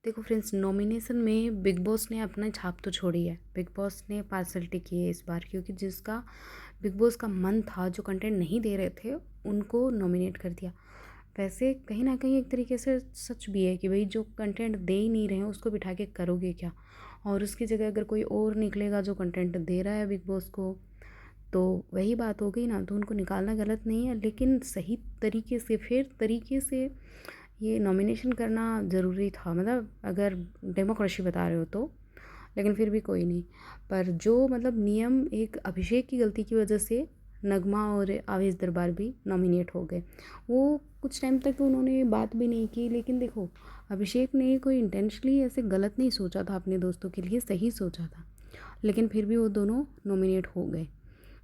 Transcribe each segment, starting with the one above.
देखो friends, nomination में big boss ने अपना छाप तो छोड़ी है। बिग बॉस ने पार्शलिटी की है इस बार, क्योंकि जिसका बिग बॉस का मन था, जो कंटेंट नहीं दे रहे थे, उनको नॉमिनेट कर दिया। वैसे कहीं ना कहीं एक तरीके से सच भी है कि भाई जो कंटेंट दे ही नहीं रहे हैं उसको बिठा के करोगे क्या। और उसकी जगह अगर कोई और निकलेगा जो कंटेंट दे रहा है बिग बॉस को, तो वही बात हो गई ना। तो उनको निकालना गलत नहीं है, लेकिन सही तरीके से, फेयर तरीके से ये नॉमिनेशन करना ज़रूरी था। मतलब अगर डेमोक्रेसी बता रहे हो तो, लेकिन फिर भी कोई नहीं। पर जो मतलब नियम, एक अभिषेक की गलती की वजह से नगमा और आवेश दरबार भी नॉमिनेट हो गए। वो कुछ टाइम तक उन्होंने बात भी नहीं की, लेकिन देखो अभिषेक ने कोई इंटेंशनली ऐसे गलत नहीं सोचा था, अपने दोस्तों के लिए सही सोचा था, लेकिन फिर भी वो दोनों नॉमिनेट हो गए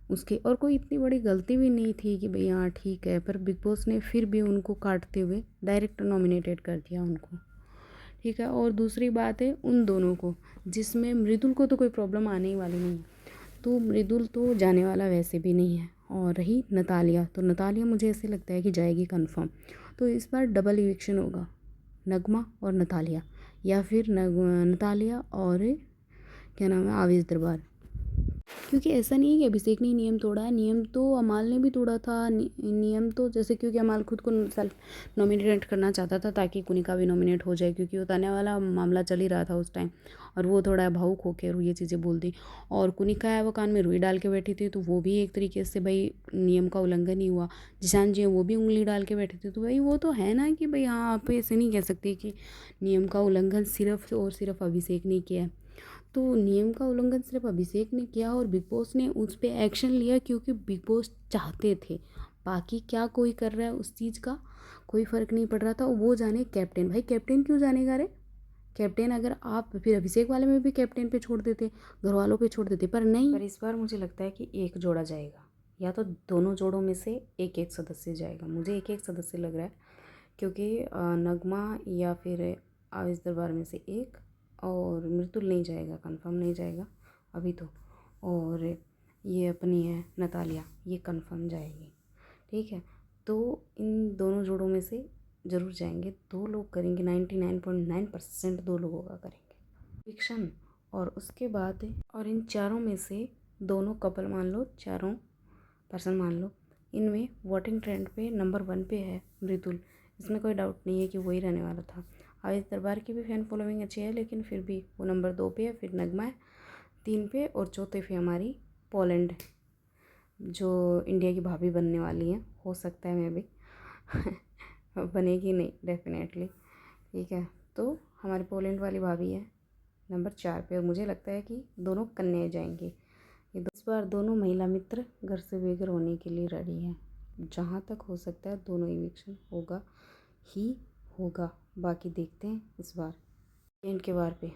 उसके। और कोई इतनी बड़ी गलती भी नहीं थी कि भई हाँ ठीक है, पर बिग बॉस ने फिर भी उनको काटते हुए डायरेक्ट नॉमिनेटेड कर दिया उनको। ठीक है। और दूसरी बात है उन दोनों को, जिसमें मृदुल को तो कोई प्रॉब्लम आने ही वाली नहीं है, तो मृदुल तो जाने वाला वैसे भी नहीं है। और रही नतालिया, तो नतालिया मुझे ऐसे लगता है कि जाएगी कंफर्म। तो इस बार डबल इविक्शन होगा, नगमा और नतालिया, या फिर नतालिया और क्या नाम है, आवेश दरबार। क्योंकि ऐसा नहीं है कि अभिषेक ने नियम तोड़ा है, नियम तो अमाल ने भी तोड़ा था। नियम तो जैसे, क्योंकि अमाल खुद को सेल्फ नॉमिनेट करना चाहता था ताकि कुनिका भी नॉमिनेट हो जाए, क्योंकि वो ताने वाला मामला चल ही रहा था उस टाइम, और वो थोड़ा भावुक होकर ये चीज़ें बोल दी। और कुनिका है वो कान में रुई डाल के बैठी थी, तो वो भी एक तरीके से भाई नियम का उल्लंघन ही हुआ। जिशान जी हैं वो भी उंगली डाल के बैठे थे, तो भाई वो तो है ना कि भाई हाँ, आप ऐसे नहीं कह सकते कि नियम का उल्लंघन सिर्फ और सिर्फ अभिषेक ने किया है। तो नियम का उल्लंघन सिर्फ अभिषेक ने किया और बिग बॉस ने उस पर एक्शन लिया, क्योंकि बिग बॉस चाहते थे। बाकी क्या कोई कर रहा है उस चीज़ का कोई फ़र्क नहीं पड़ रहा था। वो जाने कैप्टन, भाई कैप्टन क्यों जानेगा रे। कैप्टन अगर आप फिर अभिषेक वाले में भी कैप्टन पे छोड़ देते, घर वालों पे छोड़ देते, पर नहीं। पर इस बार मुझे लगता है कि एक जोड़ा जाएगा, या तो दोनों जोड़ों में से एक एक सदस्य जाएगा। मुझे एक एक सदस्य लग रहा है, क्योंकि नगमा या फिर आवेश दरबार में से एक, और मृदुल नहीं जाएगा, कंफर्म नहीं जाएगा अभी तो। और ये अपनी है नतालिया, ये कंफर्म जाएगी। ठीक है। तो इन दोनों जोड़ों में से ज़रूर जाएंगे, दो लोग करेंगे, 99.9% दो लोगों का करेंगे फिक्शन। और उसके बाद, और इन चारों में से दोनों कपल मान लो, चारों पर्सन मान लो, इनमें वोटिंग ट्रेंड पे नंबर 1 पे है मृदुल। इसमें कोई डाउट नहीं है कि वही रहने वाला था। आवेश दरबार की भी फैन फॉलोइंग अच्छी है, लेकिन फिर भी वो नंबर 2 पे है, फिर नगमा है 3 पे, और चौथे पे हमारी पोलैंड, जो इंडिया की भाभी बनने वाली हैं। हो सकता है मैं भी बनेगी नहीं, डेफिनेटली। ठीक है। तो हमारी पोलैंड वाली भाभी है नंबर 4 पे, और मुझे लगता है कि दोनों कन्याएं जाएंगी। इस बार दोनों महिला मित्र घर से बेघर होने के लिए रेडी हैं। जहाँ तक हो सकता है दोनों इविक्शन होगा ही होगा। बाकी देखते हैं इस बार एंड के बार पे।